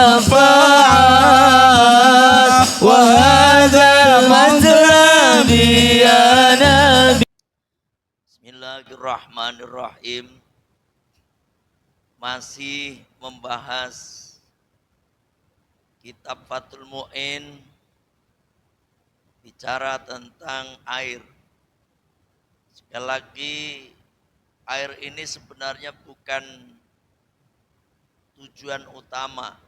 manfaat wa hadza mazrabi ya nabi. Bismillahirrahmanirrahim. Masih membahas kitab Fathul Mu'in, bicara tentang air. Sekali lagi, air ini sebenarnya bukan tujuan utama.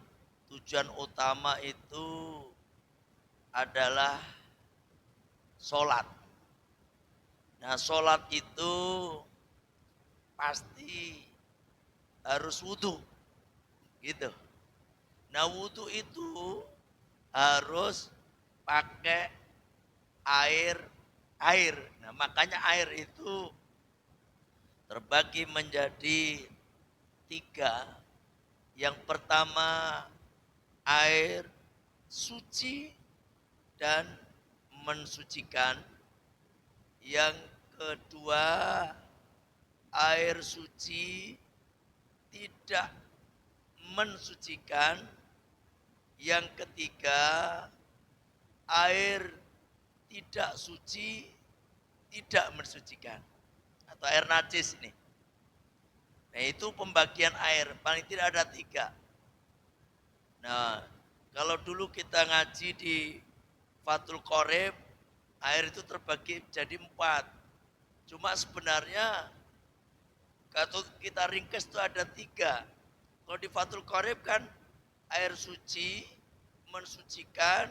Tujuan utama itu adalah sholat. Nah, sholat itu pasti harus wudhu, gitu. Nah, wudhu itu harus pakai air. Nah, makanya air itu terbagi menjadi 3. Yang pertama, air suci dan mensucikan. Yang kedua, air suci tidak mensucikan. Yang ketiga, air tidak suci, tidak mensucikan, atau air najis ini. Nah, itu pembagian air, paling tidak ada 3. Nah, kalau dulu kita ngaji di Fathul Qorib, air itu terbagi jadi 4. Cuma sebenarnya kalau kita ringkas itu ada 3. Kalau di Fathul Qorib kan air suci, mensucikan,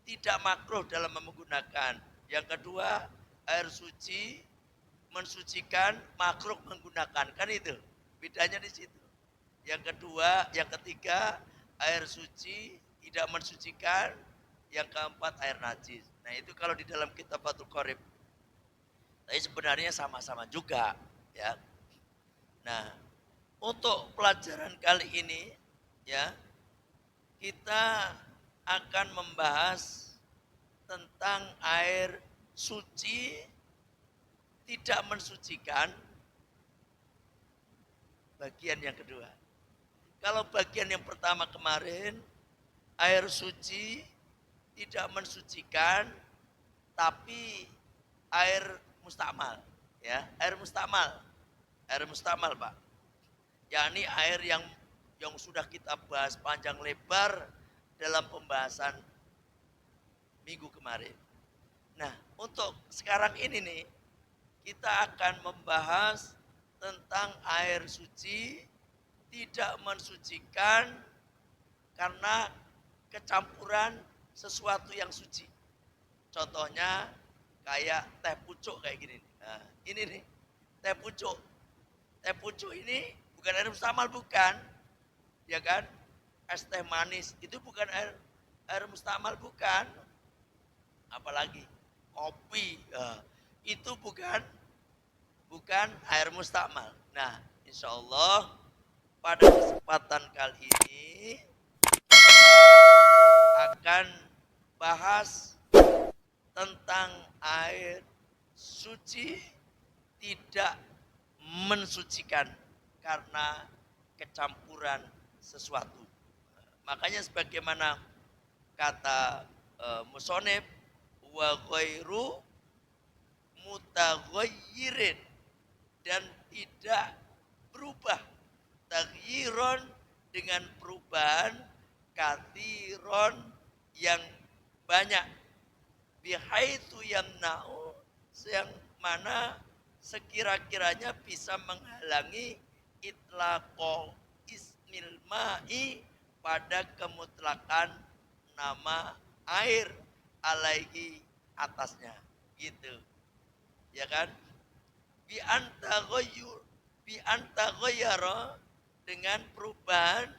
tidak makruh dalam menggunakan. Yang kedua, air suci, mensucikan, makruh menggunakan. Kan itu bedanya di situ. Yang kedua, yang ketiga, air suci tidak mensucikan. Yang keempat, air najis. Nah, itu kalau di dalam kitab Fathul Qorib. Tapi sebenarnya sama-sama juga, ya. Nah, untuk pelajaran kali ini, ya, kita akan membahas tentang air suci tidak mensucikan, bagian yang kedua. Kalau bagian yang pertama kemarin, air suci tidak mensucikan, tapi air mustamal, ya, air mustamal, Pak. Yakni air yang sudah kita bahas panjang lebar dalam pembahasan minggu kemarin. Nah, untuk sekarang ini nih, kita akan membahas tentang air suci tidak mensucikan karena kecampuran sesuatu yang suci. Contohnya kayak teh pucuk kayak gini. Nah, ini nih, teh pucuk. Teh pucuk ini bukan air mustamal, bukan. Ya kan? Es teh manis itu bukan air mustamal, bukan. Apalagi kopi, itu bukan air mustamal. Nah, insya Allah pada kesempatan kali ini akan bahas tentang air suci tidak mensucikan karena kecampuran sesuatu. Makanya sebagaimana kata musonib, wa ghairu mutaghayyirin, dan tidak berubah, taghyiron dengan perubahan, kathiron yang banyak, bihaitsu yamna'u, yang mana sekira-kiranya bisa menghalangi itlaqo ismil ma'i, pada kemutlakan nama air, alaihi, atasnya, gitu. Ya kan? Bi antaghayyara, dengan perubahan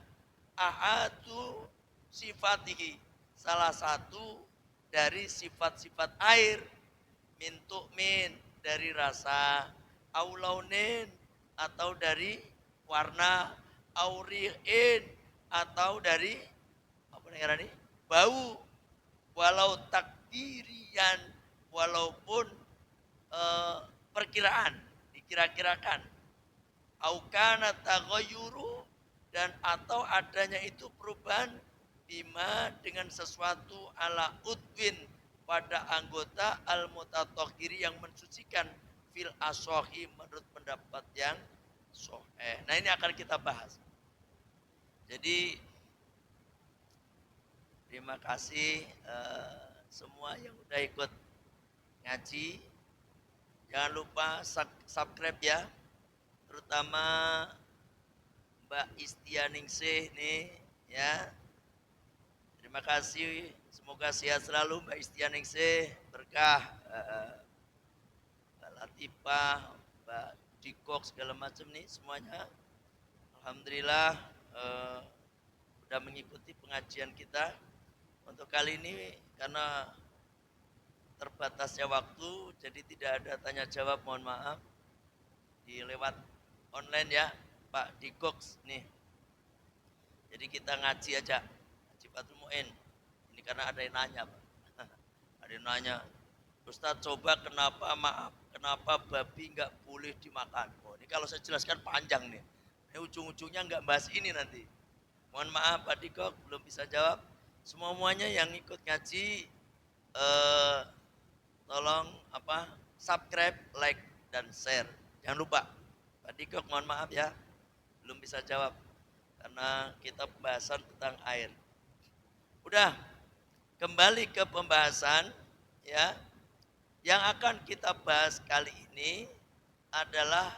ahadu sifatihi, salah satu dari sifat-sifat air, min tu'min, dari rasa, aulaunin, atau dari warna, auri'in, atau dari apa namanya, bau, walau takdirian, walaupun perkiraan, dikira-kirakan. Aukana taghayyuru, dan atau adanya itu perubahan bima dengan sesuatu ala udwin pada anggota al mutatahhiri yang mensucikan fil asohi menurut pendapat yang sahih. Nah ini akan kita bahas. Jadi terima kasih semua yang udah ikut ngaji. Jangan lupa subscribe ya, terutama Mbak Istianingsih nih ya. Terima kasih, semoga sehat selalu Mbak Istianingsih, berkah Mbak Latifah, Mbak Dikok segala macam nih semuanya. Alhamdulillah sudah mengikuti pengajian kita. Untuk kali ini karena terbatasnya waktu, jadi tidak ada tanya jawab, mohon maaf. Lewat online ya Pak Dikok nih. Jadi kita ngaji aja, ngaji Fathul Mu'in. Ini karena ada yang nanya Pak. Ada yang nanya, Ustadz coba kenapa babi nggak boleh dimakan? Oh, ini kalau saya jelaskan panjang nih. Ini ujung-ujungnya nggak bahas ini nanti. Mohon maaf Pak Dikok belum bisa jawab. Semuanya yang ikut ngaji tolong subscribe, like dan share. Jangan lupa. Pak Dikok mohon maaf ya, belum bisa jawab karena kita pembahasan tentang air. Udah, kembali ke pembahasan ya. Yang akan kita bahas kali ini adalah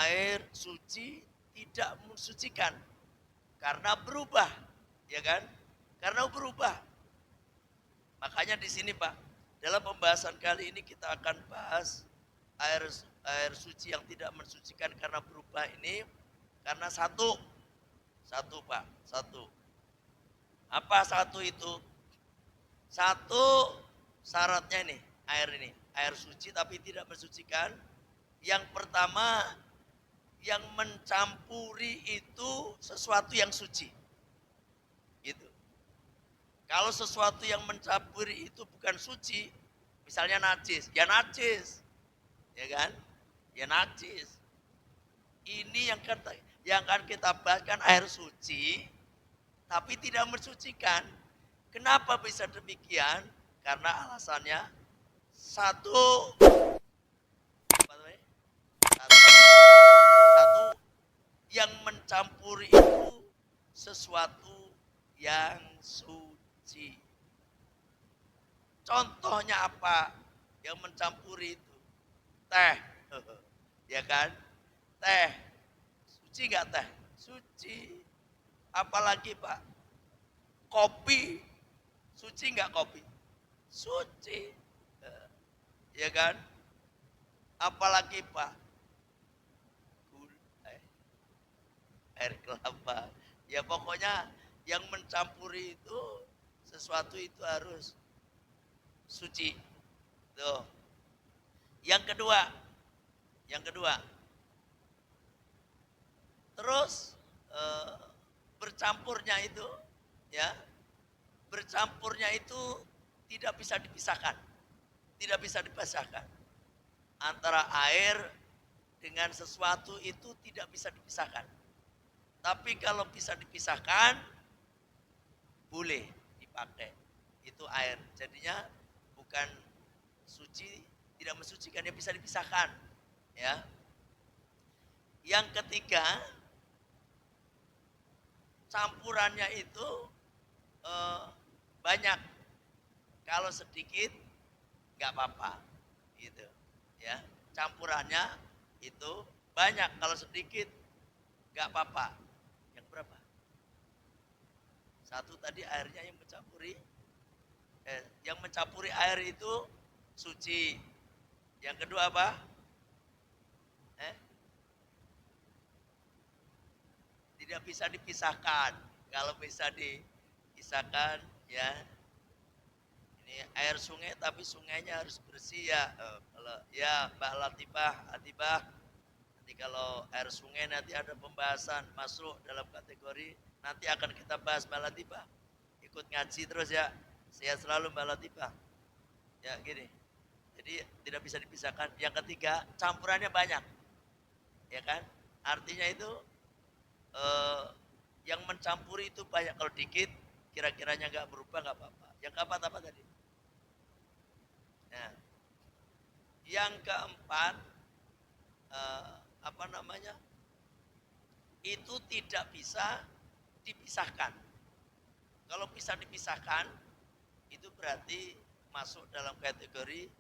air suci tidak mensucikan karena berubah, ya kan? Karena berubah. Makanya di sini Pak, dalam pembahasan kali ini kita akan bahas air suci yang tidak mensucikan karena berubah ini karena satu Pak, satu. Apa satu itu? Satu syaratnya nih, air suci tapi tidak mensucikan. Yang pertama, yang mencampuri itu sesuatu yang suci. Gitu. Kalau sesuatu yang mencampuri itu bukan suci, misalnya najis, ya najis. Ya kan? Ya najis. Ini yang akan kita bahas kan air suci tapi tidak mensucikan. Kenapa bisa demikian? Karena alasannya satu yang mencampuri itu sesuatu yang suci. Contohnya apa? Yang mencampuri itu teh, ya kan? Teh, suci nggak teh? Suci. Apalagi Pak, kopi, suci nggak kopi? Suci, ya kan? Apalagi Pak, air kelapa. Ya pokoknya yang mencampuri itu sesuatu itu harus suci. Tuh. Yang kedua, terus bercampurnya itu, ya, bercampurnya itu tidak bisa dipisahkan, antara air dengan sesuatu itu tidak bisa dipisahkan. Tapi kalau bisa dipisahkan, boleh dipakai. Itu air. Jadinya bukan suci, tidak mensucikan, dia bisa dipisahkan. Ya. Yang ketiga, campurannya itu banyak. Kalau sedikit nggak apa-apa, gitu. Ya, campurannya itu banyak. Kalau sedikit nggak apa-apa. Yang berapa? Satu tadi airnya yang mencampuri air itu suci. Yang kedua apa? Tidak bisa dipisahkan. Kalau bisa dipisahkan, ya, ini air sungai tapi sungainya harus bersih ya. Kalau ya Mbak Latifah, nanti kalau air sungai nanti ada pembahasan masuk dalam kategori, nanti akan kita bahas Mbak Latifah. Ikut ngaji terus ya. Sehat selalu Mbak Latifah. Ya gini. Jadi tidak bisa dipisahkan. Yang ketiga, campurannya banyak. Ya kan? Artinya itu eh, yang mencampuri itu banyak, kalau dikit kira-kiranya nggak berubah nggak apa-apa. Yang keempat apa tadi? Nah, yang keempat apa namanya? Itu tidak bisa dipisahkan. Kalau bisa dipisahkan, itu berarti masuk dalam kategori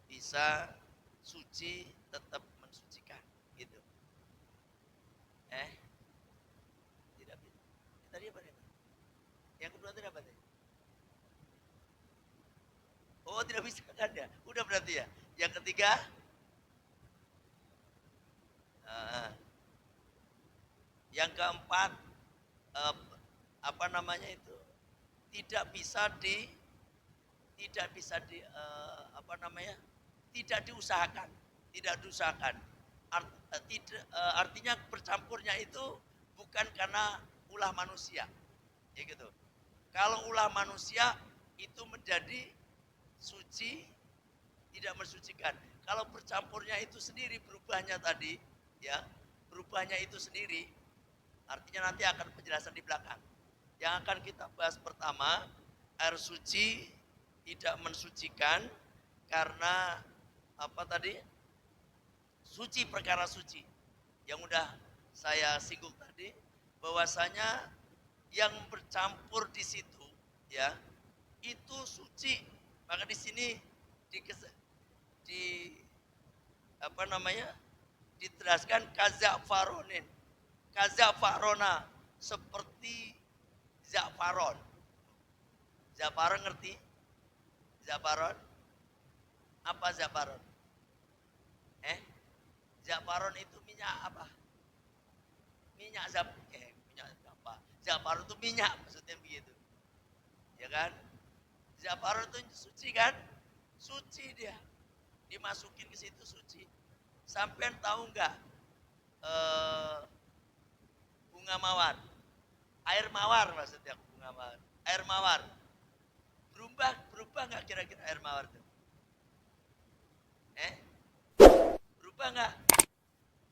bisa suci tetap mensucikan, gitu. Eh, tidak bisa. Tadi apa nih? Yang kedua tadi apa tadi? Oh, tidak bisa kan ya? Udah berarti ya. Yang ketiga, uh, yang keempat, uh, apa namanya itu? Tidak bisa di, tidak bisa di, apa namanya? Tidak diusahakan, tidak diusahakan. Artinya bercampurnya itu bukan karena ulah manusia, ya gitu. Kalau ulah manusia itu menjadi suci, tidak mensucikan. Kalau bercampurnya itu sendiri, berubahnya tadi, ya, berubahnya itu sendiri, artinya nanti akan penjelasan di belakang. Yang akan kita bahas pertama, air suci tidak mensucikan karena apa tadi? Suci, perkara suci. Yang udah saya singgung tadi, bahwasanya yang bercampur di situ, ya, itu suci. Maka di sini di, di apa namanya? Diteraskan kazafaronin. Kazafarona, seperti zafaron. Zafaron ngerti? Zafaron? Apa zafaron? Eh? Zafaron itu minyak apa? Minyak minyak apa? Zafaron itu minyak, maksudnya begitu. Ya kan? Zafaron itu suci kan? Suci dia. Dimasukin ke situ suci. Sampean tahu nggak bunga mawar? Air mawar maksudnya, bunga mawar. Air mawar. Berubah nggak kira-kira air mawar itu? Berubah nggak?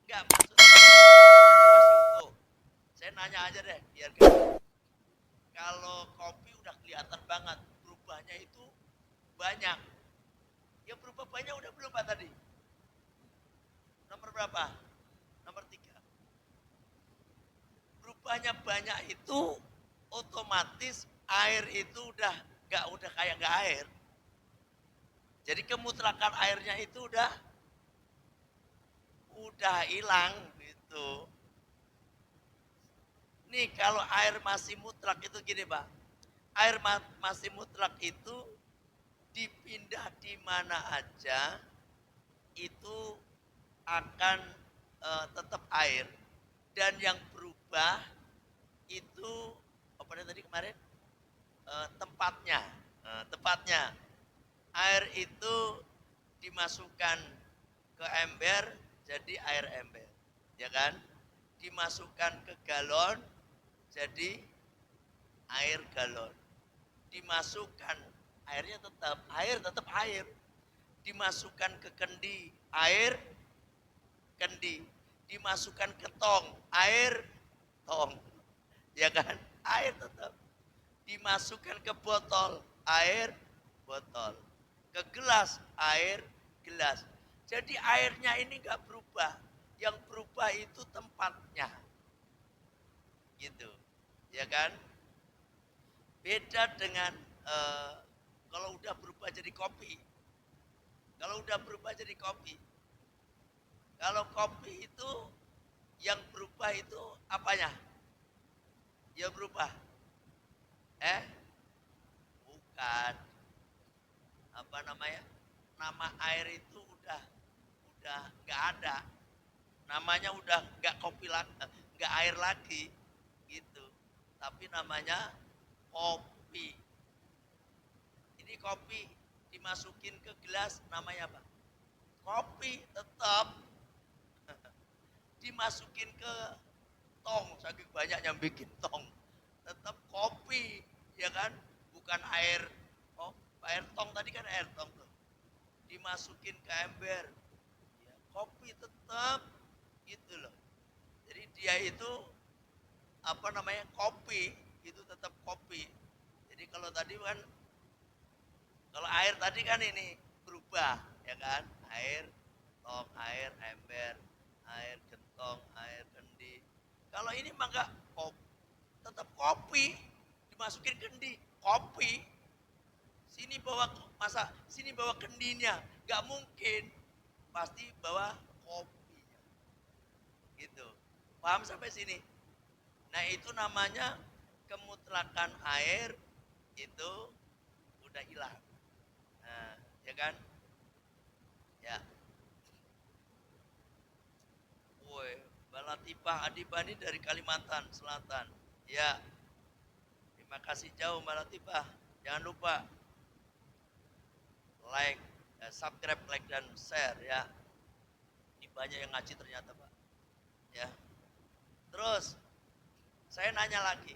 Nggak, maksudnya warnanya masih utuh. Saya nanya aja deh, biar gak. Kalau kopi udah kelihatan banget, berubahnya itu banyak. Ya berubah banyak udah belum Pak tadi? Nomor berapa? Nomor 3. Berubahnya banyak itu otomatis air itu udah kayak nggak air. Jadi kemutlakan airnya itu udah hilang gitu. Nih kalau air masih mutlak itu gini Pak. Air masih mutlak itu dipindah di mana aja itu akan tetap air, dan yang berubah itu apa tadi kemarin, tempatnya. Tempatnya air itu dimasukkan ke ember jadi air ember, ya kan? Dimasukkan ke galon jadi air galon. Dimasukkan, airnya tetap air. Dimasukkan ke kendi, air kendi. Dimasukkan ke tong, air tong. Ya kan? Air tetap. Dimasukkan ke botol, air botol. Ke gelas, air gelas. Jadi airnya ini nggak berubah. Yang berubah itu tempatnya. Gitu. Ya kan? Beda dengan kalau udah berubah jadi kopi. Kalau udah berubah jadi kopi. Kalau kopi itu yang berubah itu apanya? Ya berubah. Bukan. Apa namanya? Nama air itu udah nggak ada. Namanya udah nggak kopi lagi, nggak air lagi, gitu. Tapi namanya kopi. Ini kopi dimasukin ke gelas, namanya apa? Kopi tetap. Dimasukin ke tong, saking banyak yang bikin tong, tetap kopi, ya kan? Bukan air. Oh, air tong tadi kan air tong tuh. Dimasukin ke ember, ya, kopi tetap, gitu loh. Jadi dia itu apa namanya, kopi, itu tetap kopi. Jadi kalau tadi kan, kalau air tadi kan ini berubah, ya kan? Air, tong, air, ember, air gentong, air kendi. Kalau ini mah enggak, tetap kopi, dimasukin kendi, kopi. Sini bawa, masa sini bawa kendinya, nggak mungkin, pasti bawa kopinya, gitu. Paham sampai sini? Nah itu namanya kemutlakan air itu udah hilang. Nah, ya kan? Ya. Woi, Balatipah Adibani dari Kalimantan Selatan. Ya, terima kasih jauh Balatipah. Jangan lupa like, subscribe, like dan share ya. Ini banyak yang ngaji ternyata Pak. Ya. Terus saya nanya lagi.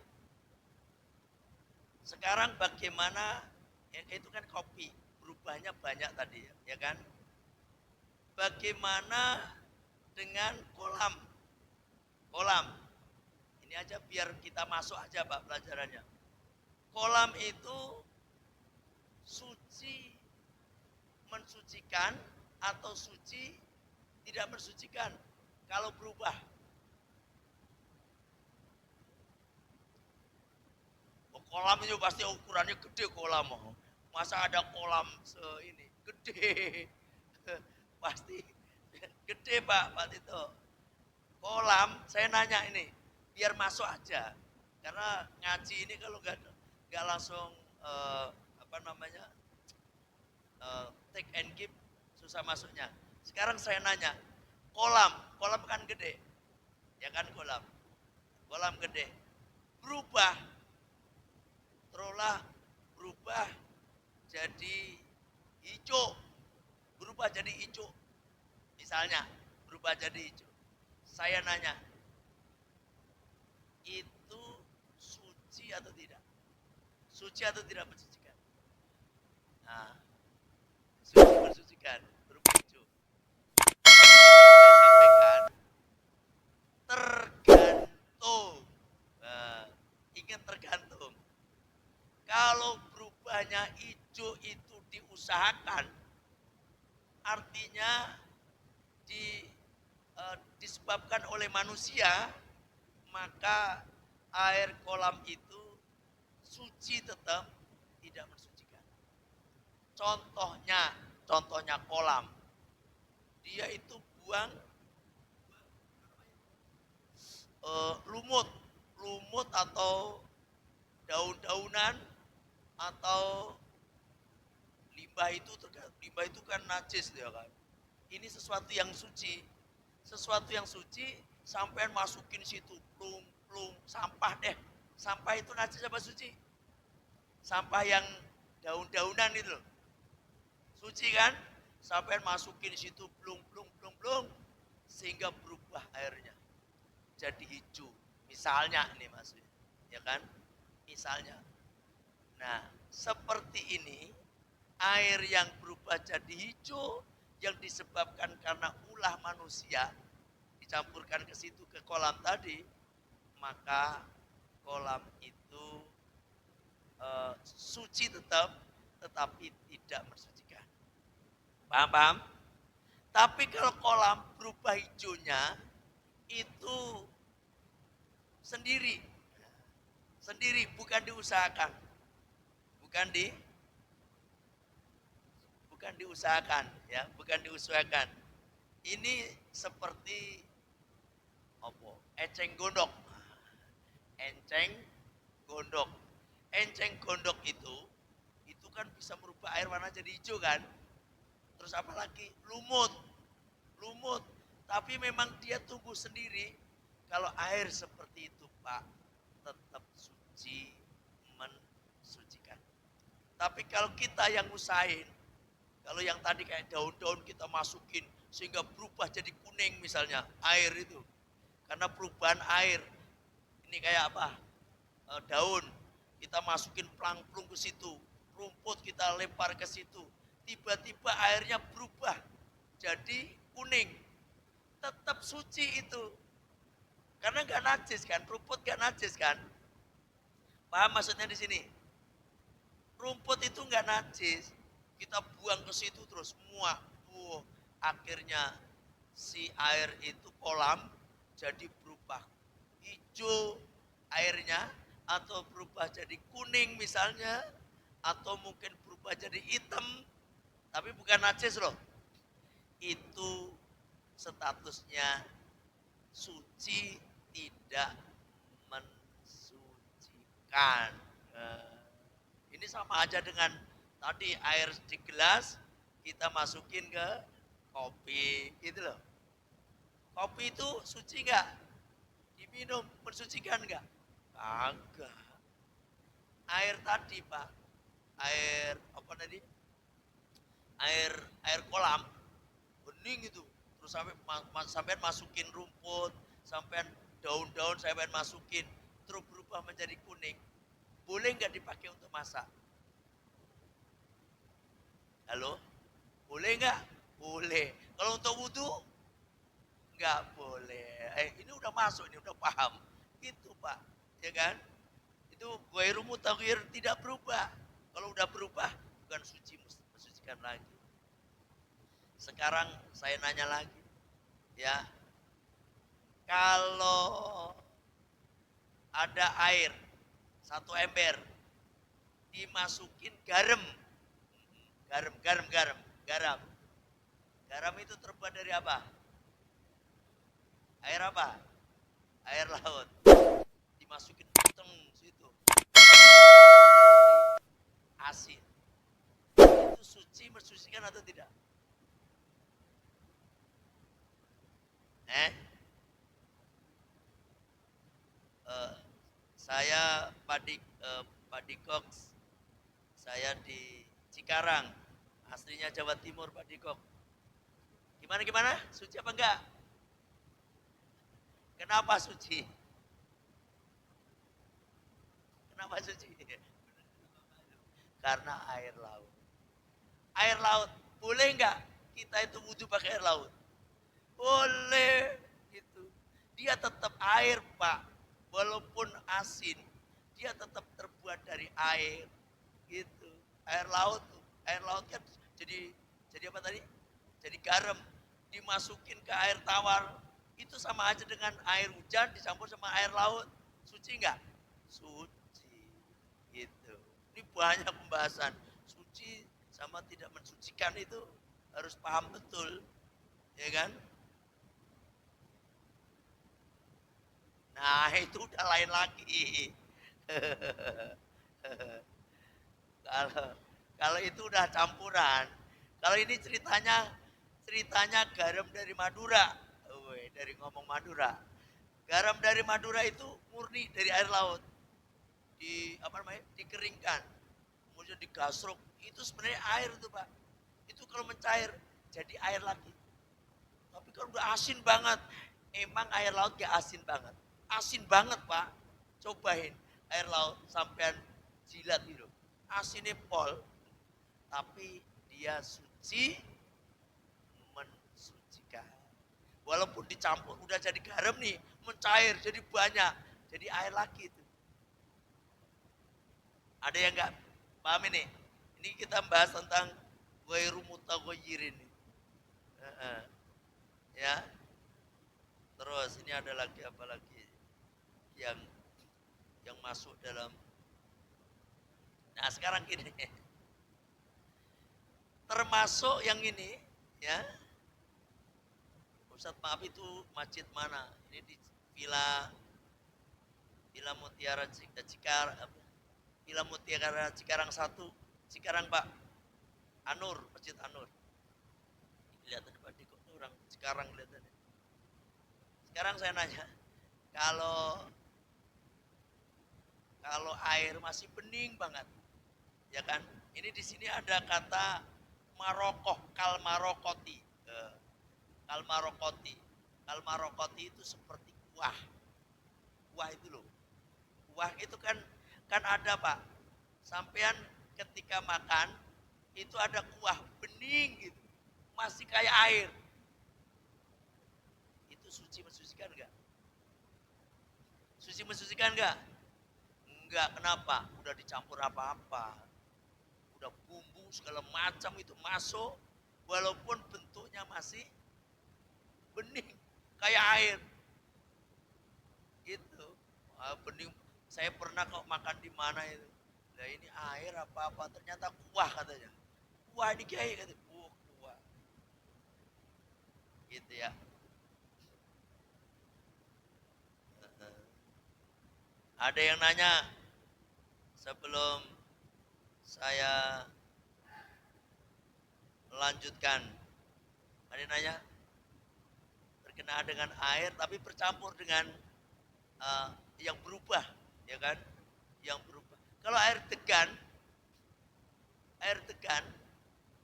Sekarang bagaimana, itu kan kopi, berubahnya banyak tadi ya kan? Bagaimana dengan kolam? Kolam. Ini aja biar kita masuk aja Pak pelajarannya. Kolam itu suci mensucikan atau suci tidak mensucikan kalau berubah? Kolam itu pasti ukurannya gede kolam. Masa ada kolam ini gede? Pasti gede Pak Tito. Kolam, saya nanya ini, biar masuk aja. Karena ngaji ini kalau nggak langsung apa namanya, take and give, susah masuknya. Sekarang saya nanya, kolam kan gede, ya kan kolam gede, berubah, terulah berubah jadi hijau, misalnya berubah jadi hijau. Saya nanya, itu suci atau tidak? Suci atau tidak mensucikan? Nah, suci mensucikan, berubah hijau. Saya sampaikan, tergantung. Nah, ingat tergantung. Kalau berubahnya hijau itu diusahakan, artinya disebabkan oleh manusia, maka air kolam itu suci tetap, tidak mensucikan. Contohnya kolam, dia itu buang lumut atau daun-daunan atau limbah itu kan najis ya kan. Ini sesuatu yang suci. Sesuatu yang suci sampai masukin situ plung sampah deh. Sampah itu najis apa suci? Sampah yang daun-daunan itu loh. Suci kan? Sampai masukin situ plung sehingga berubah airnya jadi hijau. Misalnya ini maksudnya, ya kan? Misalnya. Nah, seperti ini air yang berubah jadi hijau yang disebabkan karena ulah manusia dicampurkan ke situ ke kolam tadi, maka kolam itu suci tetap, tetapi tidak mensucikan. Paham? Tapi kalau kolam berubah hijaunya itu sendiri, bukan diusahakan, bukan diusahakan. Ini seperti apa? Enceng gondok. Enceng gondok itu kan bisa merubah air warna jadi hijau kan? Terus apalagi lumut. Tapi memang dia tumbuh sendiri. Kalau air seperti itu Pak, tetap suci, mensucikan. Tapi kalau kita yang usahain, kalau yang tadi kayak daun-daun kita masukin sehingga berubah jadi kuning misalnya, air itu. Karena perubahan air, ini kayak apa? Daun, kita masukin plung ke situ, rumput kita lempar ke situ, tiba-tiba airnya berubah jadi kuning. Tetap suci itu. Karena nggak najis kan, rumput nggak najis kan. Paham maksudnya di sini? Rumput itu nggak najis. Kita buang ke situ terus semua. Akhirnya si air itu kolam jadi berubah hijau airnya, atau berubah jadi kuning misalnya, atau mungkin berubah jadi hitam, tapi bukan najis loh. Itu statusnya suci, tidak mensucikan. Ini sama aja dengan tadi air di gelas kita masukin ke kopi, gitu loh. Kopi itu suci nggak? Diminum mensucikan nggak? Kagak. Air tadi Pak, air apa tadi? Air kolam bening itu, terus sampai masukin rumput, sampai daun-daun sampai masukin, terus berubah menjadi kuning. Boleh nggak dipakai untuk masak? Halo? Boleh nggak? Boleh. Kalau untuk wudhu? Nggak boleh. Ini udah masuk, ini udah paham. Itu Pak, ya kan? Itu ghairu mutaghayyir, tidak berubah. Kalau udah berubah, bukan suci, mensucikan lagi. Sekarang saya nanya lagi, ya. Kalau ada air, satu ember, dimasukin garam. Garam. Garam itu terbuat dari apa? Air apa? Air laut. Dimasukin teng situ. Asin. Itu suci, mensucikan atau tidak? Saya Pak Dikok, saya di Cikarang, aslinya Jawa Timur Pak Dikok. Gimana? Suci apa enggak? Kenapa suci? Kenapa suci? Karena air laut. Air laut, boleh enggak kita itu wudhu pakai air laut? Boleh, gitu. Dia tetap air Pak, walaupun asin, dia tetap terbuat dari air, gitu. Air laut kan jadi apa tadi? Jadi garam, dimasukin ke air tawar, itu sama aja dengan air hujan dicampur sama air laut. Suci enggak? Suci, gitu. Ini banyak pembahasan. Suci sama tidak mensucikan itu harus paham betul, ya kan? Nah, itu udah lain lagi. kalau kalau itu udah campuran. Kalau ini ceritanya garam dari Madura. Dari ngomong Madura. Garam dari Madura itu murni dari air laut. Dikeringkan. Kemudian digasruk. Itu sebenarnya air tuh, Pak. Itu kalau mencair jadi air lagi. Tapi kalau udah asin banget, emang air laut gak asin banget. Asin banget Pak, cobain air laut sampean jilat gitu. Asinnya pol, tapi dia suci, mensucikan. Walaupun dicampur udah jadi garam nih, mencair jadi banyak, jadi air lagi itu. Ada yang nggak paham ini? Ini kita bahas tentang ghairu mutaghayyirin. Ya. Terus ini ada lagi apa lagi yang masuk dalam. Nah, sekarang gini. Termasuk yang ini, ya. Ustaz, maaf, itu masjid mana? Ini di Villa Mutiara Villa Mutiara Cikarang 1, Cikarang Pak. Anur, Masjid Anur. Kelihatan Pak Diko, orang Cikarang kelihatannya. Sekarang saya nanya, kalau air masih bening banget, ya kan? Ini di sini ada kata marokoh, kalmarokoti. Kalmarokoti itu seperti kuah. Kuah itu loh. Kuah itu kan ada Pak. Sampean ketika makan itu ada kuah bening gitu. Masih kayak air. Itu suci, mensucikan enggak? Suci mensucikan enggak? Enggak, kenapa? Udah dicampur apa-apa. Udah bumbu segala macam itu masuk, walaupun bentuknya masih bening, kayak air. Gitu. Bening. Saya pernah kok makan di mana itu. Nah ini air apa-apa, ternyata kuah katanya. Kuah ini kiai katanya. Kuah. Gitu ya. Ada yang nanya sebelum saya melanjutkan. Ada yang nanya berkenaan dengan air tapi bercampur dengan uh, yang berubah, ya kan? Yang berubah. Kalau air tegan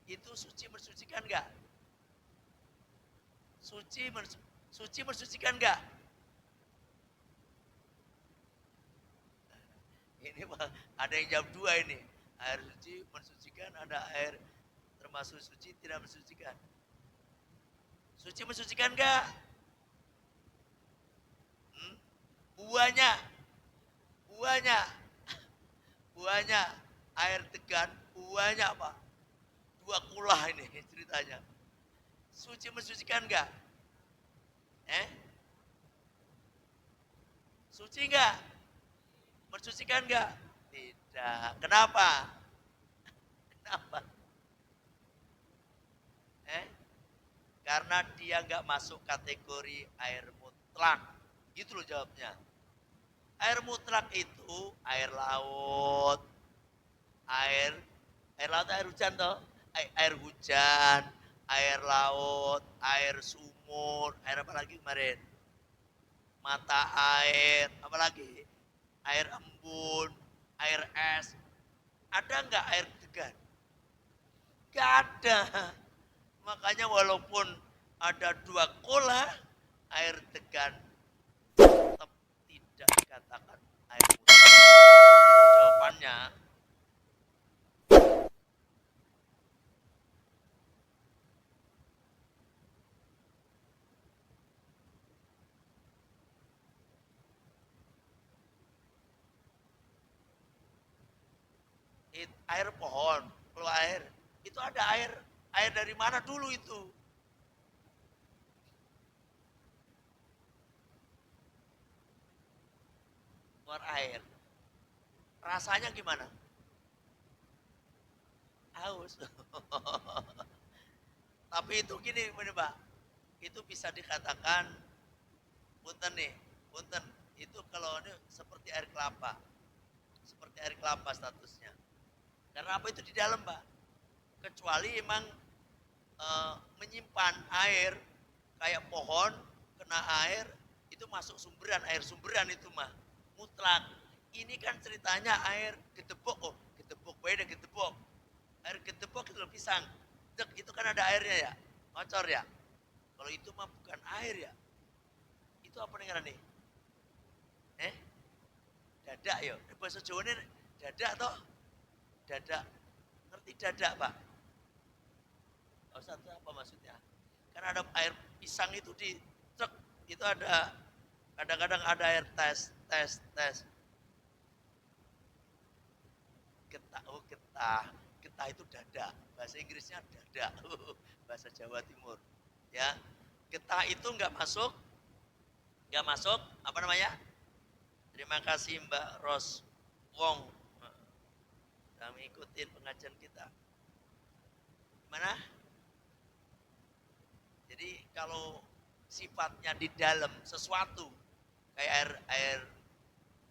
itu suci mensucikan enggak? Suci mensucikan enggak? Ini ada yang jawab dua ini. Air suci mensucikan, ada air termasuk suci tidak mensucikan. Suci mensucikan enggak? Hmm? Buahnya, buahnya, buahnya air tegan, buahnya apa? Dua kulah ini ceritanya. Suci mensucikan enggak? Eh? Suci enggak? Mensucikan enggak? Tidak. Kenapa? Kenapa? Eh? Karena dia enggak masuk kategori air mutlak. Gitu loh jawabnya. Air mutlak itu air laut, air air laut air hujan toh, air hujan, air laut, air sumur, air apa lagi kemarin? Mata air, apa lagi? Air embun, air es. Ada nggak air tegan? Nggak ada. Makanya walaupun ada dua kola air tegan tetap tidak dikatakan air mutlak. Jawabannya air pohon, kalau air itu ada air dari mana dulu itu? Keluar air. Rasanya gimana? Haus. Tapi itu gini, Pak. Itu bisa dikatakan punten nih, punten. Itu kalau ini seperti air kelapa. Seperti air kelapa statusnya. Karena apa itu di dalam, Pak? Kecuali emang menyimpan air kayak pohon kena air itu masuk sumberan, air sumberan itu mah mutlak. Ini kan ceritanya air gedebok, oh gedebok beda gedebok. Air gedebok itu pisang. Dek, itu kan ada airnya ya, ngocor ya. Kalau itu mah bukan air ya. Itu apa nih nih? Eh? Dadak ya. Bahasa Jawa ini dadak toh? Dadak. Ngerti dadak, Pak? Ustaz itu apa maksudnya? Kan ada air pisang itu di truk, itu ada kadang-kadang ada air tes. Getah, oh getah. Getah itu dada. Bahasa Inggrisnya dada. Bahasa Jawa Timur. Ya. Getah itu nggak masuk, apa namanya? Terima kasih Mbak Ros Wong. Sudah mengikuti pengajian kita. Mana? Jadi kalau sifatnya di dalam sesuatu kayak air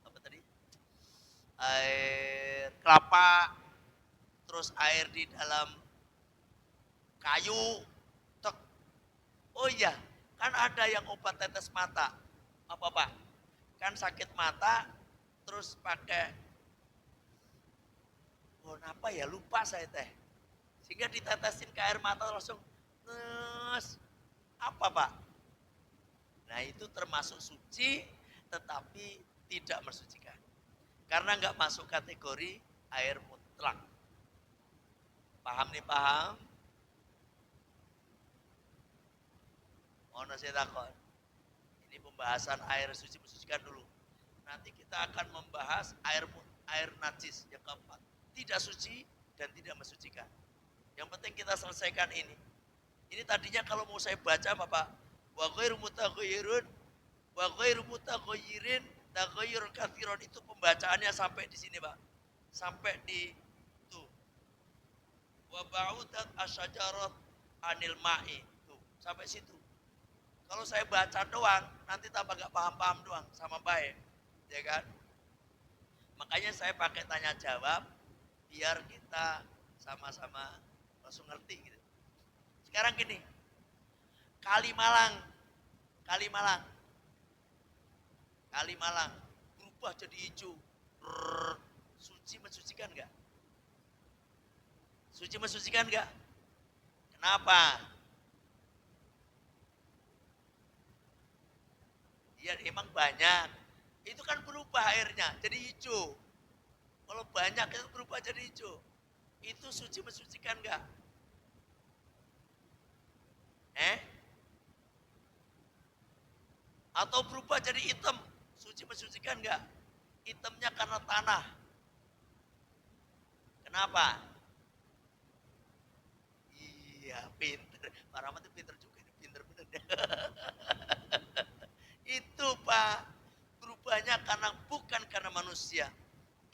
apa tadi? Air kelapa, terus air di dalam kayu. Tek. Oh iya, kan ada yang obat tetes mata. Apa Pak? Kan sakit mata terus pakai apa ya, lupa saya teh. Sehingga ditetesin ke air mata langsung nes. Apa Pak? Nah itu termasuk suci tetapi tidak mensucikan. Karena nggak masuk kategori air mutlak. Paham nih, paham? Ono saya takon. Ini pembahasan air suci mensucikan dulu. Nanti kita akan membahas air najis yang keempat. Tidak suci dan tidak mensucikan. Yang penting kita selesaikan ini. Ini tadinya kalau mau saya baca Bapak, wa ghairu mutaghayyirun wa ghairu mutaghayyirin taghayyur katsiran, itu pembacaannya sampai di sini, Pak. Sampai di tuh. Wa ba'udat asyajarat anil ma'i. Tuh, sampai situ. Kalau saya baca doang, nanti tambah gak paham-paham doang sama baik. Ya kan? Makanya saya pakai tanya jawab biar kita sama-sama langsung ngerti gitu. Sekarang gini, Kalimalang berubah jadi hijau. Suci mensucikan enggak? Suci mensucikan enggak? Kenapa? Ya emang banyak. Itu kan berubah airnya jadi hijau. Kalau banyak itu berubah jadi hijau. Itu suci mensucikan enggak? Atau berubah jadi hitam, suci mensucikan enggak? Hitamnya karena tanah. Kenapa? Iya, pinter. Pak Rahmat itu pinter juga, pinter bener. Itu Pak, berubahnya bukan karena manusia.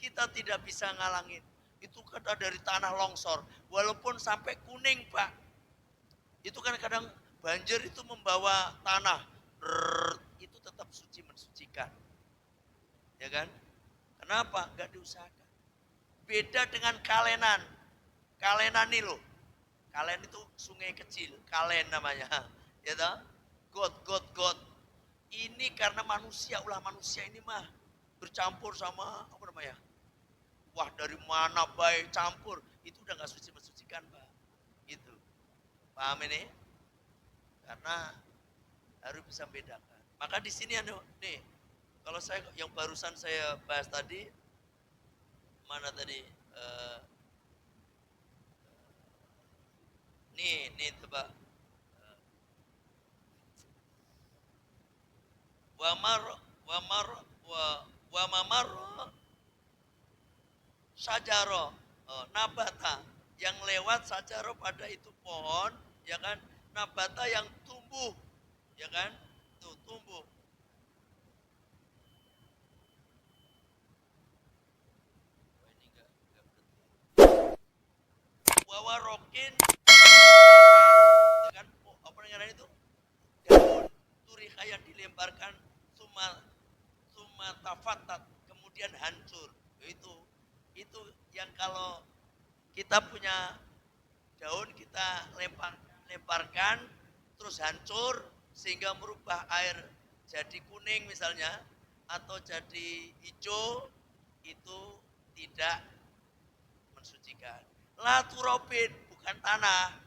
Kita tidak bisa ngalangin. Itu kata dari tanah longsor, walaupun sampai kuning Pak. Itu kan kadang banjir itu membawa tanah, itu tetap suci mensucikan. Ya kan? Kenapa? Enggak diusahakan. Beda dengan Kalenan. Kalenan nih loh. Kalen itu sungai kecil, Kalen namanya. Ya toh? God. Ini karena manusia, ulah manusia ini mah bercampur sama apa namanya? Wah, dari mana baik campur, itu udah enggak suci mensucikan, Pak. Gitu. Paham ini? Karena harus bisa bedakan. Maka di sini nih, kalau saya yang barusan saya bahas tadi, mana tadi? Nih coba. Wa mamar sajaro, nabata yang lewat sajaro pada itu pohon, ya kan? Nabata yang tumbuh, ya kan? Tuh tumbuh. Wawarokin, ya kan? Apa namanya itu? Daun turiha yang dilemparkan suma tafatat, kemudian hancur. Itu yang kalau kita punya daun kita lemparkan terus hancur sehingga merubah air jadi kuning misalnya atau jadi hijau, itu tidak mensucikan. La turobin, bukan tanah.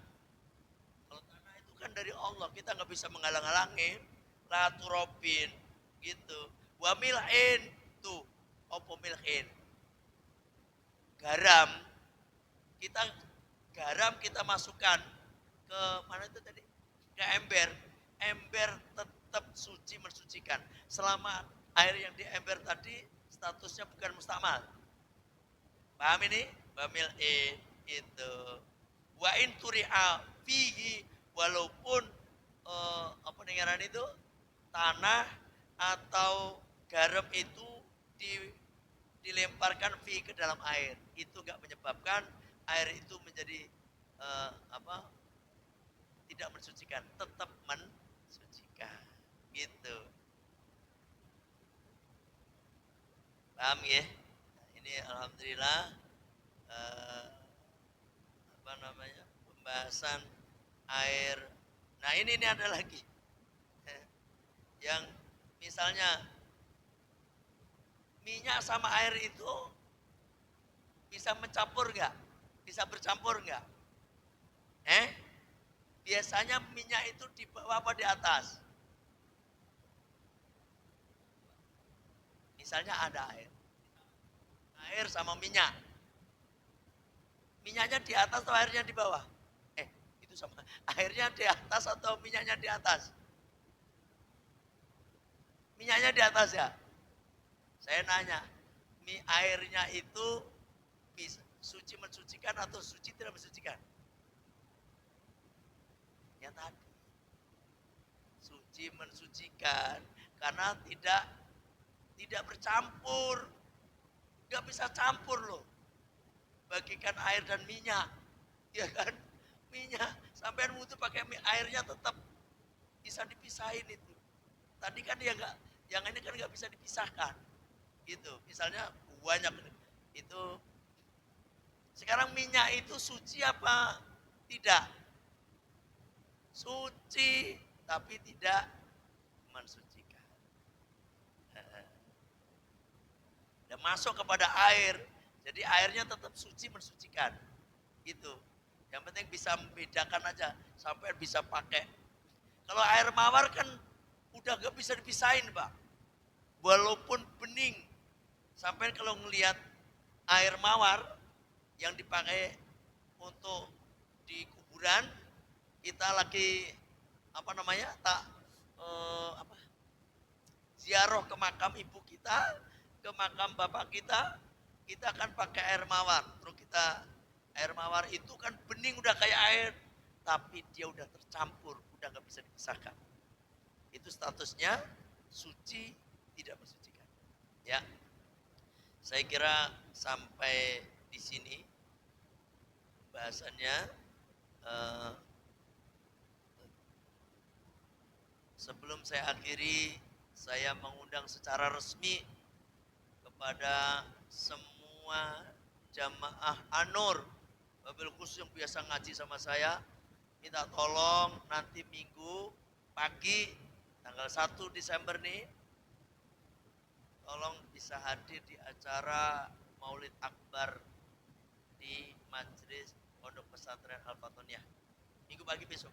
Kalau tanah itu kan dari Allah, kita nggak bisa menghalang-halangi. La turobin, gitu. Wa mil'in, tuh, opo mil'in. Garam kita masukkan ke mana itu tadi? Ke ember tetap suci mensucikan selama air yang di ember tadi statusnya bukan mustamal. Paham ini? Bamil itu wa in turi'a fihi, walaupun apa dengaran itu tanah atau garam itu dilemparkan fi ke dalam air, itu enggak menyebabkan air itu menjadi tidak mensucikan, tetap mensucikan. Gitu. Paham ya? Nah, ini alhamdulillah pembahasan air. Nah, ini ada lagi. Yang misalnya minyak sama air itu bisa mencampur enggak? Bisa bercampur enggak? Biasanya minyak itu di bawah apa di atas? Misalnya ada air sama minyak. Minyaknya di atas atau airnya di bawah? Itu sama. Airnya di atas atau minyaknya di atas? Minyaknya di atas ya? Saya nanya, airnya itu suci mensucikan atau suci tidak mensucikan? Ya tadi, suci mensucikan karena tidak bercampur, nggak bisa campur loh. Bagikan air dan minyak, ya kan? Minyak, sampai wudhu pakai airnya tetap bisa dipisahin itu. Tadi kan dia nggak, yang ini kan nggak bisa dipisahkan, gitu. Misalnya banyak itu. Sekarang minyak itu suci apa tidak? Suci, tapi tidak mensucikan. Dan masuk kepada air, jadi airnya tetap suci mensucikan. Itu. Yang penting bisa membedakan aja sampai bisa pakai. Kalau air mawar kan udah gak bisa dipisahin, Pak. Walaupun bening. Sampai kalau ngelihat air mawar yang dipakai untuk di kuburan, kita lagi apa namanya? Apa? Ziarah ke makam ibu kita, ke makam bapak kita akan pakai air mawar. Terus kita air mawar itu kan bening udah kayak air, tapi dia udah tercampur, udah nggak bisa dipisahkan. Itu statusnya suci tidak mensucikan. Ya, saya kira sampai di sini bahasannya. Sebelum saya akhiri, saya mengundang secara resmi kepada semua jamaah Anur, wabil khusus yang biasa ngaji sama saya, minta tolong nanti Minggu pagi tanggal 1 Desember nih, tolong bisa hadir di acara Maulid Akbar di Majelis Pondok Pesantren Al-Fatoniyah. Minggu pagi besok.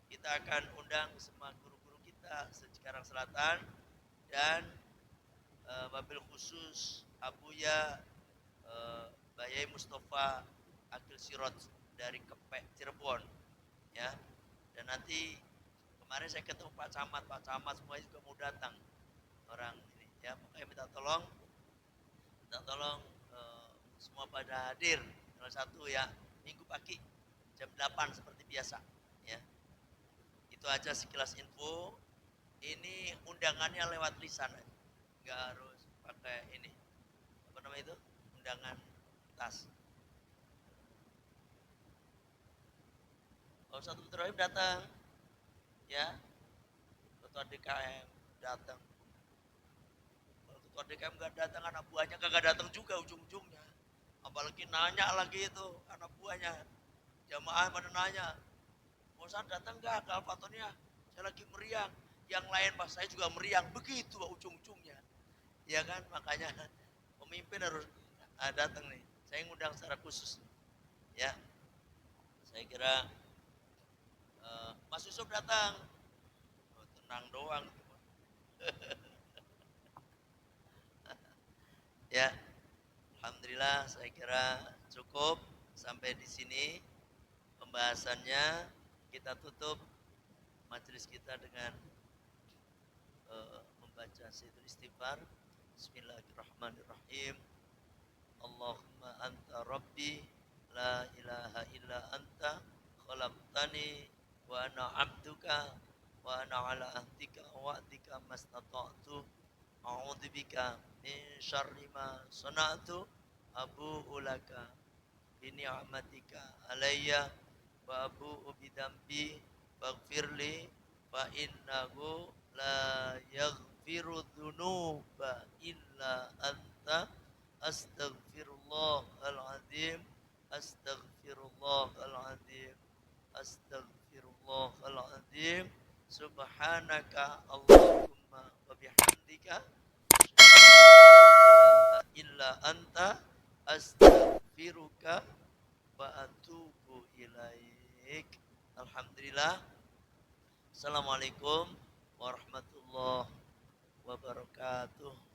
Kita akan undang semua guru-guru kita se-Cikarang Selatan dan wabil khusus Abuya Bayai Mustafa Akil Sirot dari Kepek Cirebon, ya. Dan nanti kemarin saya ketemu Pak Camat semuanya juga mau datang orang ini, ya. Makanya minta tolong semua pada hadir tanggal 1 ya, Minggu pagi jam 8 seperti biasa, ya. Itu aja sekilas info. Ini undangannya lewat lisan, nggak harus pakai ini, apa namanya itu, undangan tas. Kalau satu Ibrahim datang, ya, ketua DKM datang. Kalau ketua DKM nggak datang, anak buahnya kagak datang juga ujung-ujungnya. Apalagi nanya lagi itu anak buahnya, jamaah pada nanya, Bosan datang nggak ke Al-Fatoniyah? Saya lagi meriang. Yang lain pas saya juga meriang. Begitu ujung-ujungnya. Ya kan, makanya pemimpin harus datang nih. Saya ngundang secara khusus. Ya, saya kira Mas Yusuf datang. Oh, tenang doang. Ya, alhamdulillah saya kira cukup sampai di sini pembahasannya. Kita tutup majelis kita dengan membaca Sayyidul Istighfar. Bismillahirrahmanirrahim. Allahumma anta rabbi la ilaha illa anta khalaqtani wa ana abduka wa ana ala ahdika wa wa'dika mastata'tu a'udzu bika min syarri ma sana'tu abu'u laka bi ni'matika alayya wa abu'u bi dzambi faghfirli fa innahu la yaghfiru dzunuba illa anta astaghfirullahaladzim astaghfirullahaladzim astaghfirullahaladzim subhanaka Allahumma wa bihamdika illa anta astaghfiruka wa atubu ilaik. Alhamdulillah. Assalamualaikum warahmatullahi wabarakatuh.